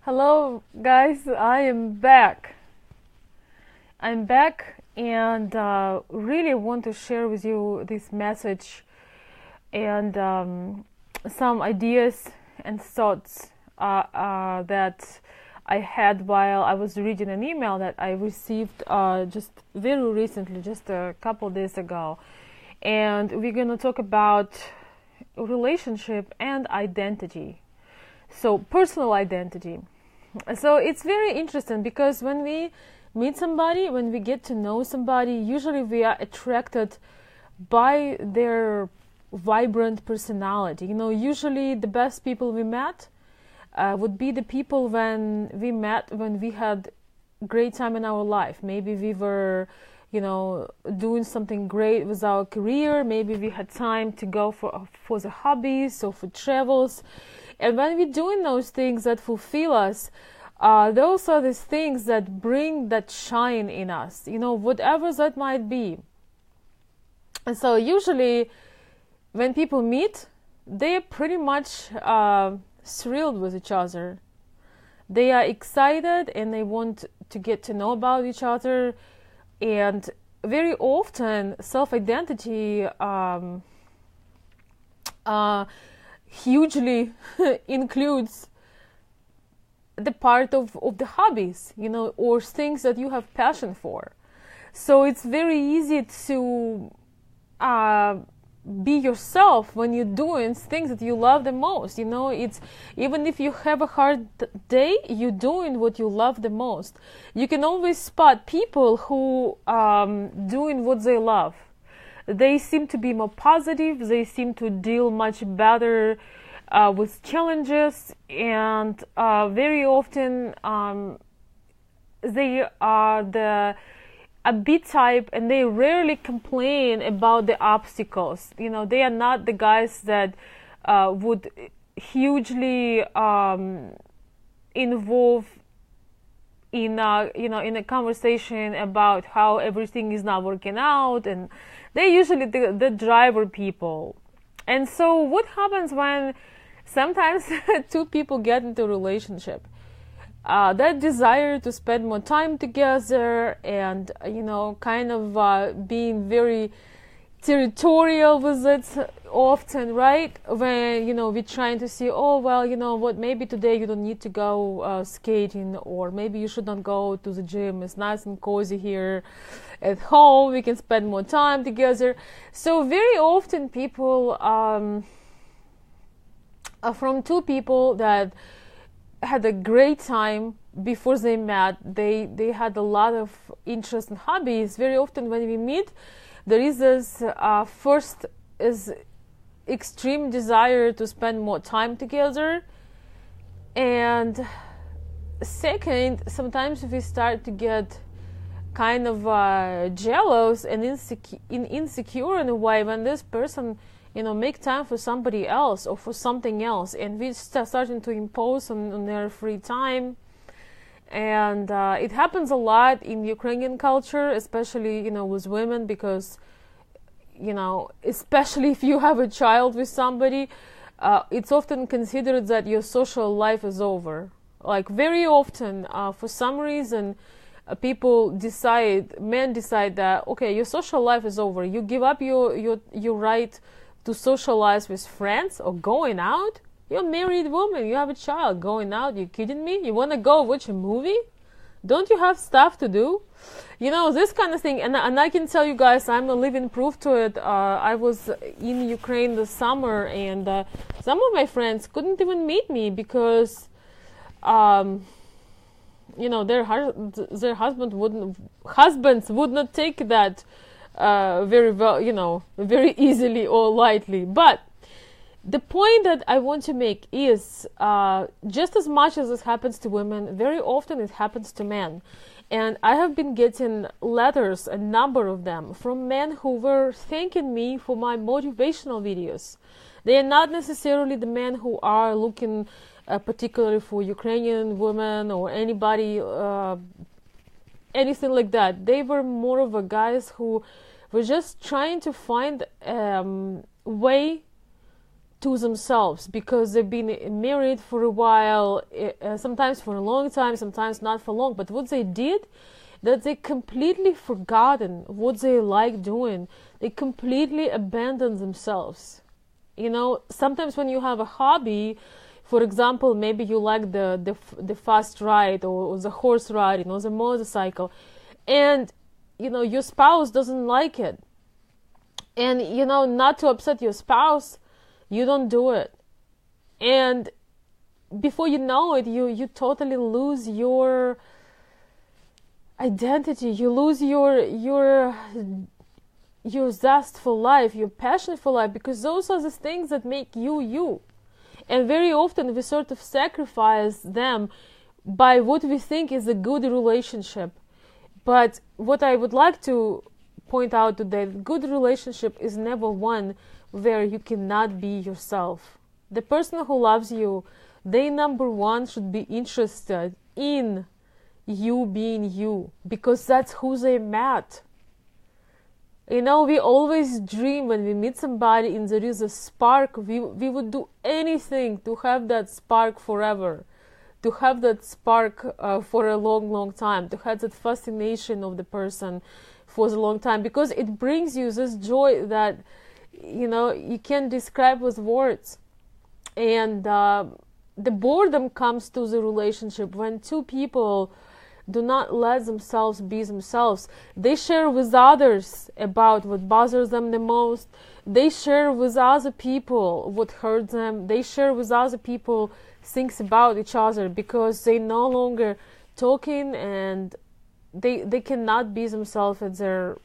Hello, guys. I am back. I'm back and really want to share with you this message and some ideas and thoughts that I had while I was reading an email that I received just very recently, just a couple days ago. And we're going to talk about relationship and identity. So, personal identity. So it's very interesting because when we meet somebody, when we get to know somebody, usually we are attracted by their vibrant personality. Usually the best people we met would be the people when we had great time in our life. Maybe we were, doing something great with our career. Maybe we had time to go for the hobbies or for travels. And when we're doing those things that fulfill us, those are the things that bring that shine in us, whatever that might be. And so usually when people meet, they are pretty much thrilled with each other. They are excited and they want to get to know about each other. And very often self-identity hugely includes the part of the hobbies, or things that you have passion for. So it's very easy to be yourself when you're doing things that you love the most. It's even if you have a hard day, you're doing what you love the most. You can always spot people who doing what they love. They seem to be more positive. They seem to deal much better with challenges, and very often they are the upbeat type, and they rarely complain about the obstacles. They are not the guys that would hugely involve in a conversation about how everything is not working out, and they're usually the driver people. And so what happens when sometimes two people get into a relationship? That desire to spend more time together and, kind of being very territorial with it often, right? When, we're trying to see, oh, well, what, maybe today you don't need to go skating, or maybe you should not go to the gym. It's nice and cozy here at home. We can spend more time together. So very often people from two people that had a great time before they met, they had a lot of interest and hobbies. Very often when we meet, there is this first is extreme desire to spend more time together, and second, sometimes we start to get kind of jealous and insecure in a way when this person make time for somebody else or for something else, and we start starting to impose on their free time. And it happens a lot in Ukrainian culture, especially with women, because especially if you have a child with somebody, it's often considered that your social life is over. Like very often, for some reason, men decide that, okay, your social life is over. You give up your right to socialize with friends or going out. You're a married woman, you have a child. Going out, you kidding me? You want to go watch a movie? Don't you have stuff to do? This kind of thing. And I can tell you guys, I'm a living proof to it. I was in Ukraine this summer, and some of my friends couldn't even meet me because their husbands would not take that very well, very easily or lightly. But the point that I want to make is just as much as this happens to women, very often it happens to men. And I have been getting letters, a number of them, from men who were thanking me for my motivational videos. They are not necessarily the men who are looking particularly for Ukrainian women or anybody, anything like that. They were more of a guys who were just trying to find way to themselves, because they've been married for a while, sometimes for a long time, sometimes not for long. But what they did, that they completely forgotten what they like doing. They completely abandoned themselves. You know, sometimes when you have a hobby, for example, maybe you like the fast ride, or the horse riding, or the motorcycle, and you know your spouse doesn't like it, and you know, not to upset your spouse, you don't do it, and before you know it, you totally lose your identity. You lose your zest for life, your passion for life, because those are the things that make you you. And very often we sort of sacrifice them by what we think is a good relationship. But what I would like to point out today, good relationship is never one where you cannot be yourself. The person who loves you, they number one should be interested in you being you, because that's who they met. You know, we always dream when we meet somebody and there is a spark. We would do anything to have that spark forever, to have that spark for a long, long time, to have that fascination of the person for a long time, because it brings you this joy that, you know, you can't describe with words. And the boredom comes to the relationship when two people do not let themselves be themselves. They share with others about what bothers them the most. They share with other people what hurts them. They share with other people things about each other, because they no longer talking, and they cannot be themselves at their,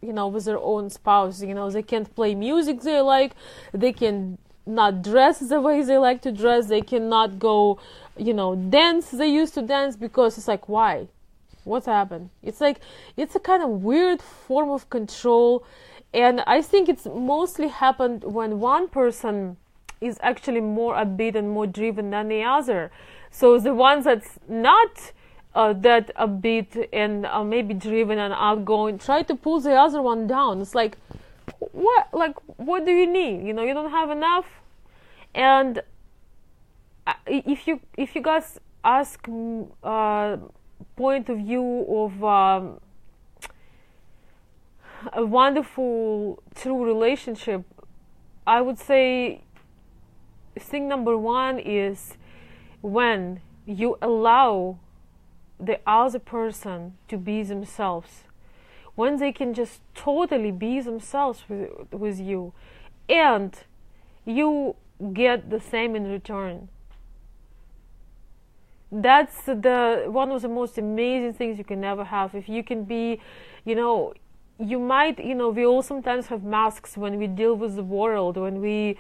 you know, with their own spouse. You know, they can't play music they like. They can not dress the way they like to dress. They cannot go, you know, dance they used to dance, because it's like, why? What's happened? It's like, it's a kind of weird form of control. And I think it's mostly happened when one person is actually more upbeat and more driven than the other. So the one that's not that upbeat and maybe driven and outgoing try to pull the other one down. It's like, what do you need? You know, you don't have enough. And if you guys ask point of view of a wonderful true relationship, I would say thing number one is when you allow the other person to be themselves, when they can just totally be themselves with you, and you get the same in return. That's one of the most amazing things you can ever have. If you can be, you know, you might, you know, we all sometimes have masks when we deal with the world, when we,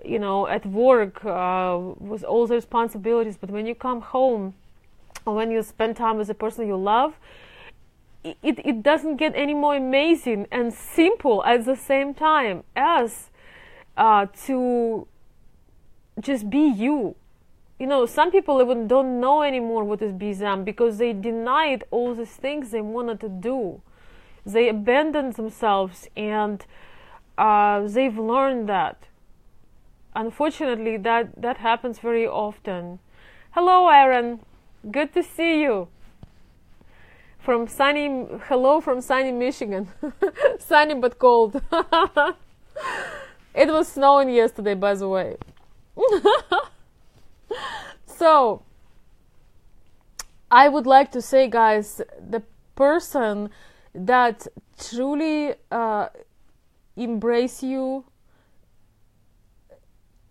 you know, at work with all the responsibilities, but when you come home, or when you spend time with the person you love, it doesn't get any more amazing and simple at the same time as to just be you. You know, some people even don't know anymore what is be them, because they denied all these things they wanted to do. They abandoned themselves, and they've learned that. Unfortunately, that happens very often. Hello, Aaron. Good to see you. Hello from sunny Michigan. Sunny but cold. It was snowing yesterday, by the way. So, I would like to say, guys, the person that truly embrace you,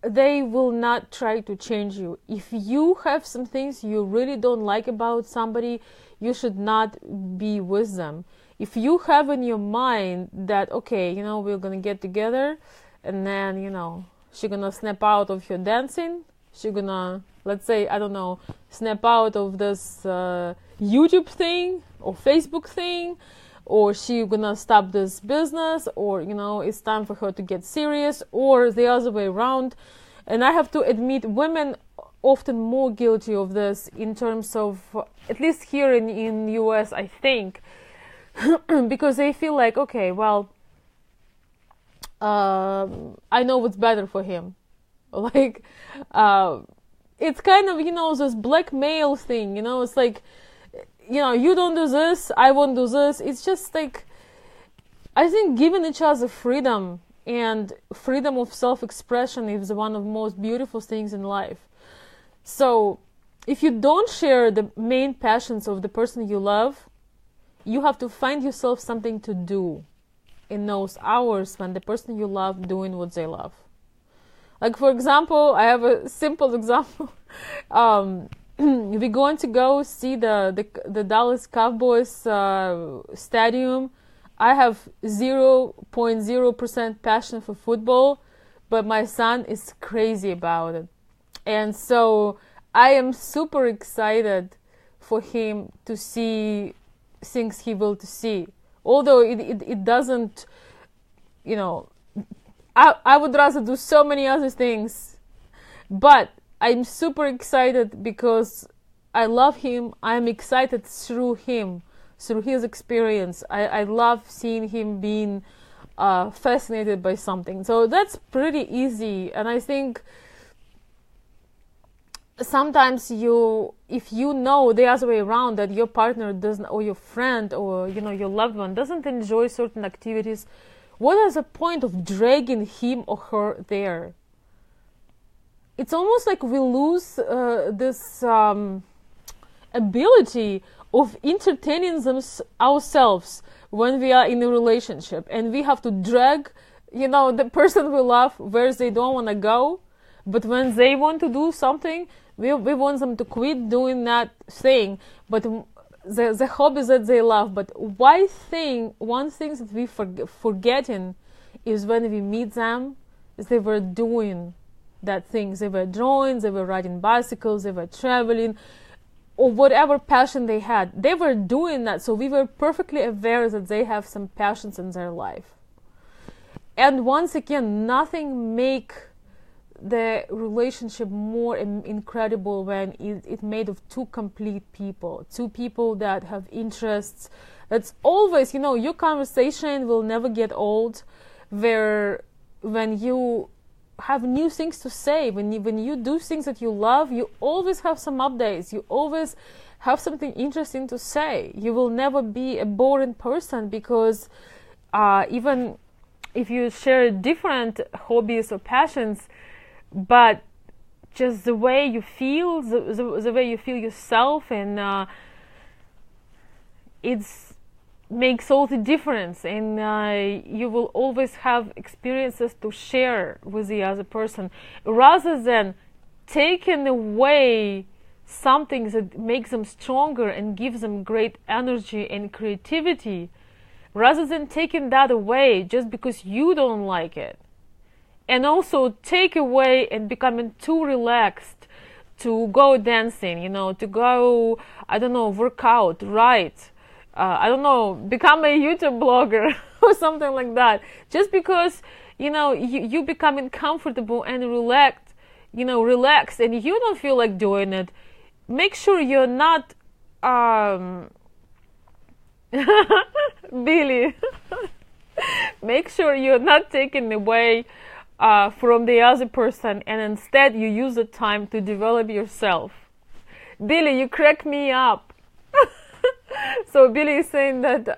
they will not try to change you. If you have some things you really don't like about somebody, you should not be with them. If you have in your mind that, okay, you know, we're gonna get together, and then, you know, she's gonna snap out of your dancing, she's gonna, let's say, I don't know, snap out of this YouTube thing or Facebook thing, or she's gonna stop this business, or, you know, it's time for her to get serious, or the other way around. And I have to admit, women often more guilty of this in terms of, at least here in US, I think, because they feel like, okay, well, I know what's better for him. Like, it's kind of, this blackmail thing, it's like, you don't do this, I won't do this. It's just like, I think giving each other freedom and freedom of self-expression is one of the most beautiful things in life. So if you don't share the main passions of the person you love, you have to find yourself something to do in those hours when the person you love doing what they love. Like, for example, I have a simple example. We're going to go see the Dallas Cowboys stadium. I have 0.0% passion for football, but my son is crazy about it. And so I am super excited for him to see things he will to see. Although it doesn't, I would rather do so many other things. But I'm super excited because I love him. I'm excited through him, through his experience. I love seeing him being fascinated by something. So that's pretty easy. And I think sometimes if you know the other way around, that your partner doesn't, or your friend, or your loved one doesn't enjoy certain activities, what is the point of dragging him or her there? It's almost like we lose this ability of entertaining ourselves when we are in a relationship, and we have to drag the person we love where they don't want to go. But when they want to do something, we want them to quit doing that thing, but the hobbies that they love. But one thing that we forgetting is when we meet them, is they were doing that thing. They were drawing, they were riding bicycles, they were traveling, or whatever passion they had. They were doing that, so we were perfectly aware that they have some passions in their life. And once again, nothing make the relationship more incredible when it's made of two complete people, two people that have interests. That's always, your conversation will never get old, where when you have new things to say, when you do things that you love, you always have some updates, you always have something interesting to say. You will never be a boring person, because even if you share different hobbies or passions, but just the way you feel, the way you feel yourself, and it makes all the difference. And you will always have experiences to share with the other person, rather than taking away something that makes them stronger and gives them great energy and creativity, rather than taking that away just because you don't like it. And also take away and becoming too relaxed to go dancing, to go, work out, write, become a YouTube blogger or something like that. Just because, you becoming comfortable and relaxed, and you don't feel like doing it, make sure you're not, Billy, make sure you're not taking away from the other person, and instead you use the time to develop yourself. Billy, you crack me up. So Billy is saying that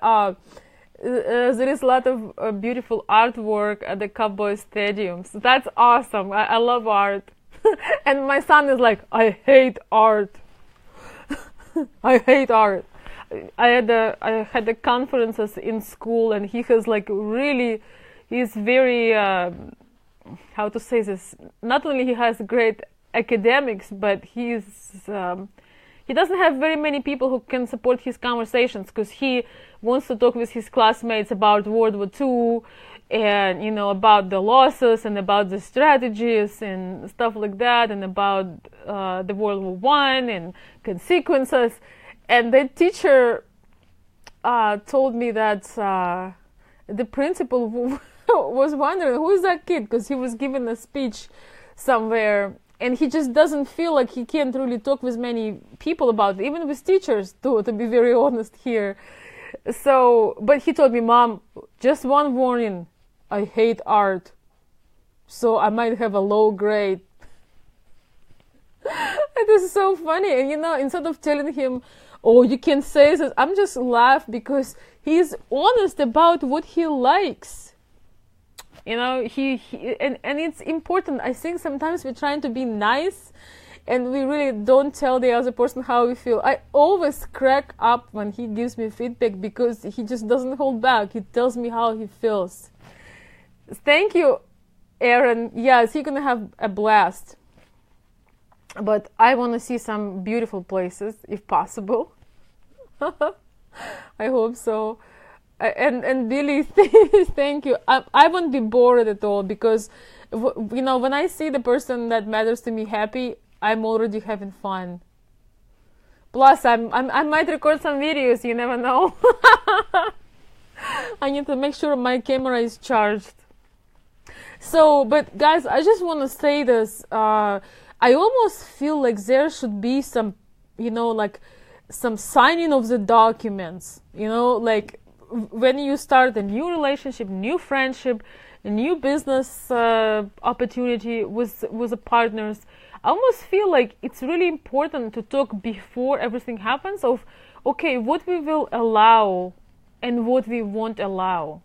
there is a lot of beautiful artwork at the Cowboy stadiums. That's awesome. I love art. And my son is like, I hate art. I hate art. I had the conferences in school, and he has he's very how to say this, not only he has great academics, but he doesn't have very many people who can support his conversations, because he wants to talk with his classmates about World War II, and about the losses, and about the strategies and stuff like that, and about the World War I and consequences. And the teacher told me that the principal was wondering, who is that kid, because he was giving a speech somewhere, and he just doesn't feel like he can't really talk with many people about it, even with teachers, to be very honest here. So, but he told me, Mom, just one warning, I hate art, so I might have a low grade It is so funny. And instead of telling him, oh, you can say this, I'm just laugh because he's honest about what he likes. And it's important. I think sometimes we're trying to be nice and we really don't tell the other person how we feel. I always crack up when he gives me feedback because he just doesn't hold back. He tells me how he feels. Thank you, Aaron. Yes, you're gonna have a blast. But I want to see some beautiful places, if possible. I hope so. And Billy, thank you. I won't be bored at all because, when I see the person that matters to me happy, I'm already having fun. Plus, I might record some videos. You never know. I need to make sure my camera is charged. So, but guys, I just want to say this. I almost feel like there should be some, like some signing of the documents, like when you start a new relationship, new friendship, a new business opportunity with the partners. I almost feel like it's really important to talk before everything happens of, okay, what we will allow and what we won't allow.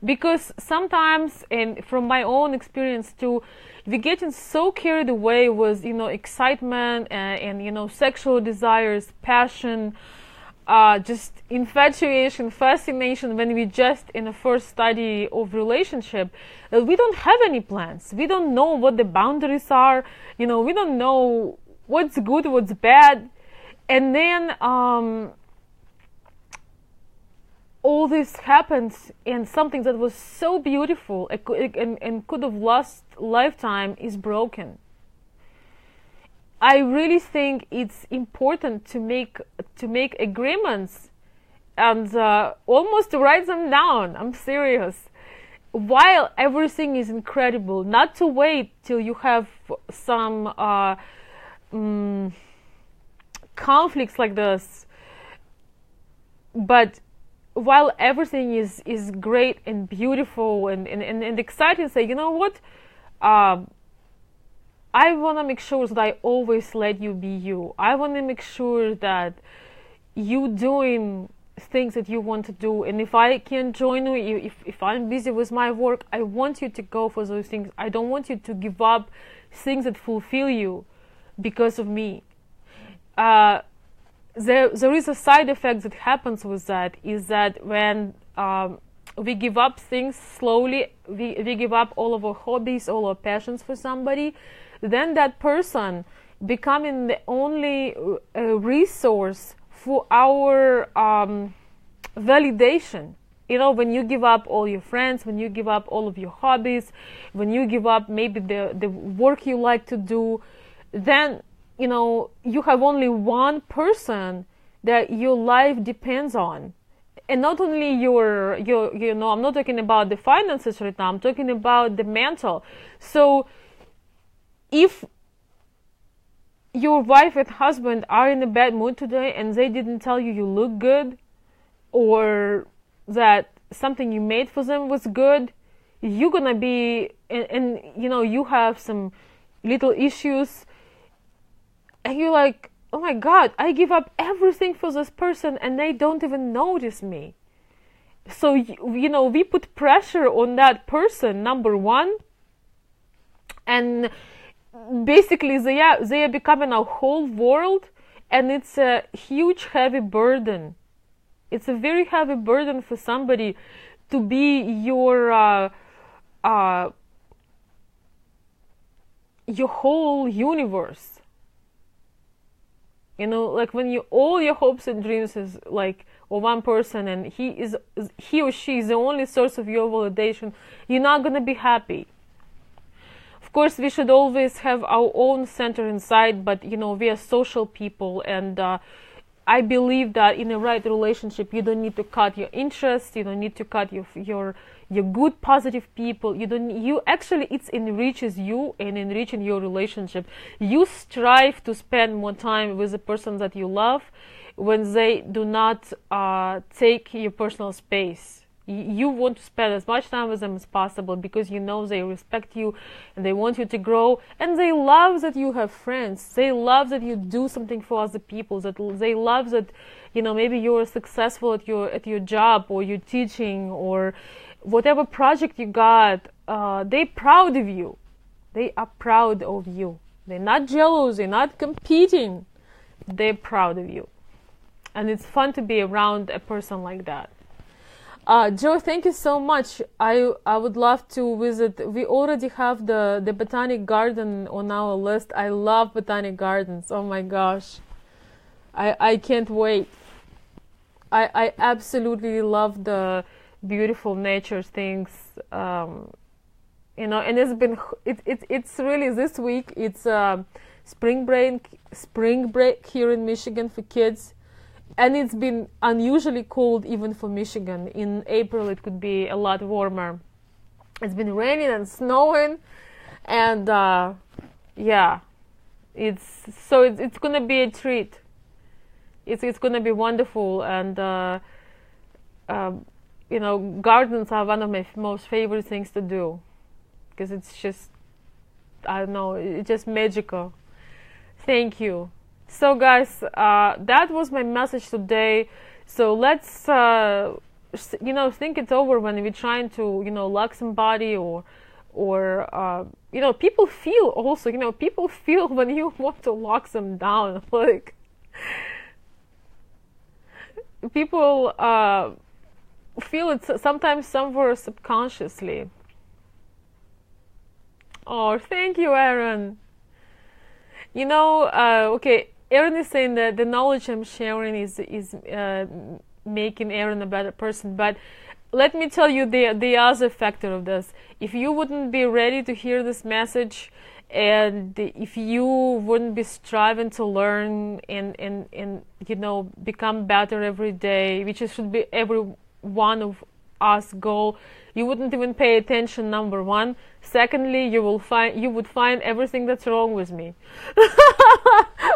Because sometimes, and from my own experience too, we getting so carried away with excitement and sexual desires, passion, just infatuation, fascination when we just in the first study of relationship, we don't have any plans. We don't know what the boundaries are. We don't know what's good, what's bad, and then all this happens, and something that was so beautiful and could have lost lifetime is broken. I really think it's important to make agreements and almost to write them down. I'm serious. While everything is incredible, not to wait till you have some conflicts like this, but while everything is great and beautiful and exciting, say, you know what, I want to make sure that I always let you be you. I want to make sure that you doing things that you want to do, and if I can't join you, if I'm busy with my work, I want you to go for those things. I don't want you to give up things that fulfill you because of me. There is a side effect that happens with that, is that when we give up things slowly, we give up all of our hobbies, all our passions for somebody, then that person becoming the only resource for our validation. When you give up all your friends, when you give up all of your hobbies, when you give up maybe the work you like to do, then you have only one person that your life depends on. And not only I'm not talking about the finances right now, I'm talking about the mental. So if your wife and husband are in a bad mood today and they didn't tell you look good, or that something you made for them was good, you're gonna be, and you have some little issues, and you're like, oh my God, I give up everything for this person and they don't even notice me. So, we put pressure on that person, number one, and basically they are becoming our whole world, and it's a huge, heavy burden. It's a very heavy burden for somebody to be your whole universe. Like when all your hopes and dreams is like of one person, and he or she is the only source of your validation, you're not gonna be happy. Of course, we should always have our own center inside, but we are social people, and I believe that in a right relationship, you don't need to cut your interests, you don't need to cut your good, positive people. It enriches you and enriching your relationship. You strive to spend more time with the person that you love when they do not take your personal space. You want to spend as much time with them as possible because you know they respect you and they want you to grow, and they love that you have friends. They love that you do something for other people. That they love that, you know, maybe you're successful at your job, or you're teaching, or whatever project you got. They're proud of you. They are proud of you. They're not jealous. They're not competing. They're proud of you, and it's fun to be around a person like that. Joe, thank you so much. I would love to visit. We already have the botanic garden on our list. I love botanic gardens. Oh my gosh. I can't wait. I absolutely love the beautiful nature things. You know, and it's really this week. It's spring break here in Michigan for kids. And it's been unusually cold even for Michigan. In April, it could be a lot warmer. It's been raining and snowing, and yeah, it's gonna be a treat. It's gonna be wonderful, and you know, gardens are one of my most favorite things to do, because it's just, I don't know, it's just magical. Thank you. So guys, that was my message today. So let's, you know, think it over when we're trying to, you know, lock somebody, or you know, people feel also, you know, people feel when you want to lock them down. Like, people feel it sometimes somewhere subconsciously. Oh, thank you, Aaron. You know, okay. Aaron is saying that the knowledge I'm sharing is making Aaron a better person. But let me tell you the other factor of this. If you wouldn't be ready to hear this message, and if you wouldn't be striving to learn and you know, become better every day, which should be every one of us goal, you wouldn't even pay attention, number one. Secondly, you would find everything that's wrong with me,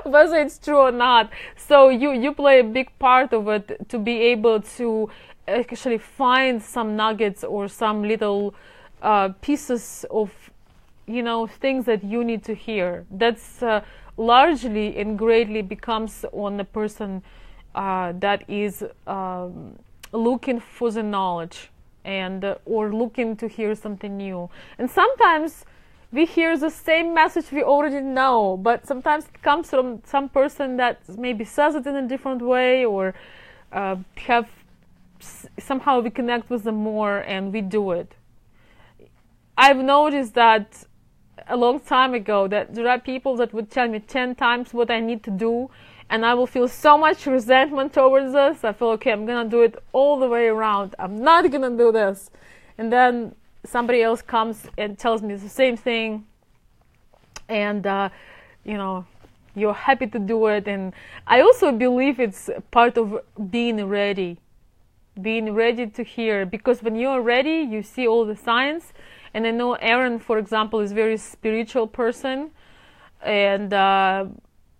whether it's true or not. So you play a big part of it, to be able to actually find some nuggets or some little pieces of, you know, things that you need to hear. That's largely and greatly becomes on the person that is looking for the knowledge, and or looking to hear something new. And sometimes we hear the same message we already know, but sometimes it comes from some person that maybe says it in a different way, or somehow we connect with them more and we do it. I've noticed that a long time ago, that there are people that would tell me 10 times what I need to do, and I will feel so much resentment towards this. I feel, okay, I'm gonna do it all the way around. I'm not gonna do this. And then somebody else comes and tells me the same thing, and you know, you're happy to do it. And I also believe it's part of being ready to hear, because when you're ready, you see all the signs. And I know Aaron, for example, is a very spiritual person, and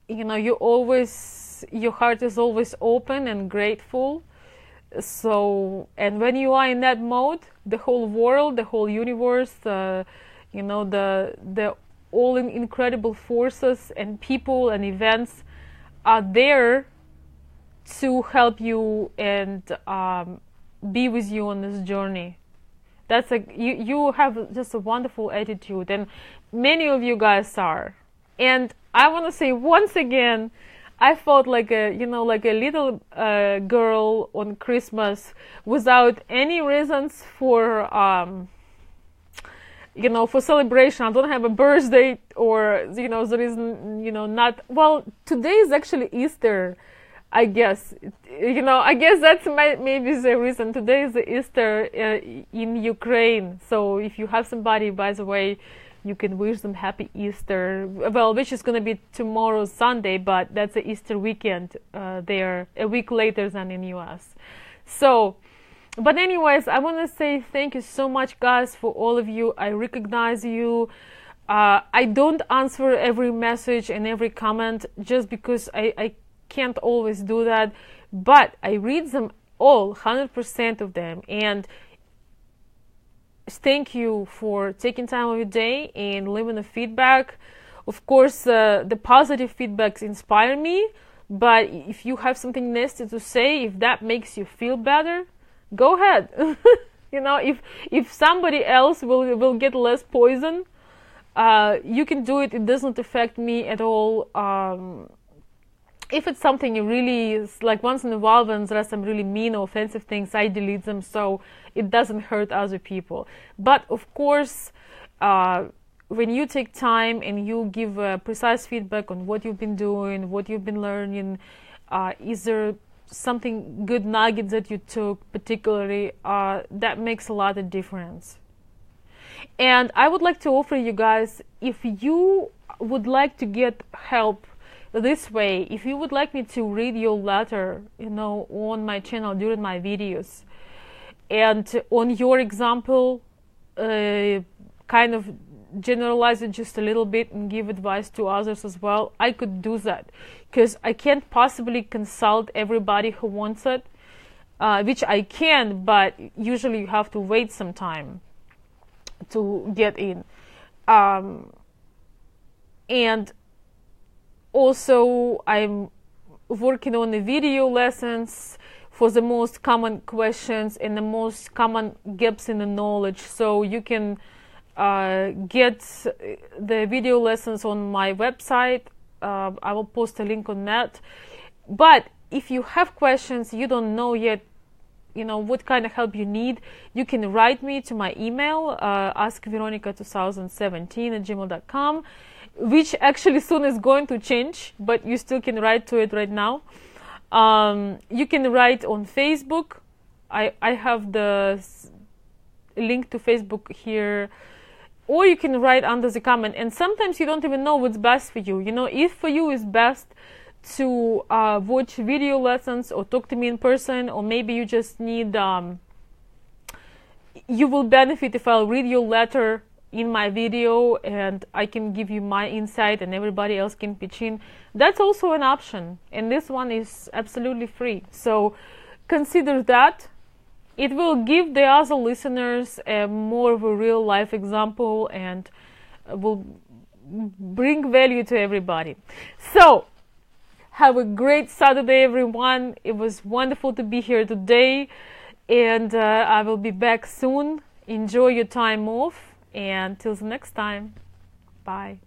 you know, your heart is always open and grateful. So, and when you are in that mode, the whole world, the whole universe, you know, the all incredible forces and people and events are there to help you and be with you on this journey. That's you have just a wonderful attitude, and many of you guys are. And I want to say once again, I felt like a little girl on Christmas, without any reasons for you know, for celebration. I don't have a birthday, or you know, there is, you know, not, well, today is actually Easter, I guess. You know, I guess that's maybe the reason. Today is the Easter in Ukraine. So if you have somebody, by the way, you can wish them happy Easter. Well, which is going to be tomorrow, Sunday, but that's the Easter weekend there, a week later than in US. So, but anyways, I want to say thank you so much, guys, for all of you. I recognize you. I don't answer every message and every comment, just because I can't always do that, but I read them all 100% of them. And thank you for taking time of your day and leaving a feedback. Of course, the positive feedbacks inspire me, but if you have something nasty to say, if that makes you feel better, go ahead. If somebody else will get less poison, you can do it. It doesn't affect me at all. If it's something you really is, like once in a while when there are some really mean or offensive things, I delete them so it doesn't hurt other people. But of course, when you take time and you give precise feedback on what you've been doing, what you've been learning, is there something good nugget that you took particularly, that makes a lot of difference. And I would like to offer you guys, if you would like to get help this way, if you would like me to read your letter, on my channel during my videos, and on your example, kind of generalize it just a little bit and give advice to others as well, I could do that, because I can't possibly consult everybody who wants it, which I can, but usually you have to wait some time to get in. And also, I'm working on the video lessons for the most common questions and the most common gaps in the knowledge. So you can get the video lessons on my website. I will post a link on that. But if you have questions, you don't know yet, what kind of help you need, you can write me to my email, askveronica2017@gmail.com, which actually soon is going to change, but you still can write to it right now. You can write on Facebook. I have the link to Facebook here, or you can write under the comment. And sometimes you don't even know what's best for you. If for you is best to watch video lessons or talk to me in person, or maybe you just need, you will benefit if I'll read your letter in my video and I can give you my insight and everybody else can pitch in. That's also an option, and this one is absolutely free. So consider that. It will give the other listeners more of a real life example and will bring value to everybody. So have a great Saturday, everyone. It was wonderful to be here today, and I will be back soon. Enjoy your time off, and till the next time, bye.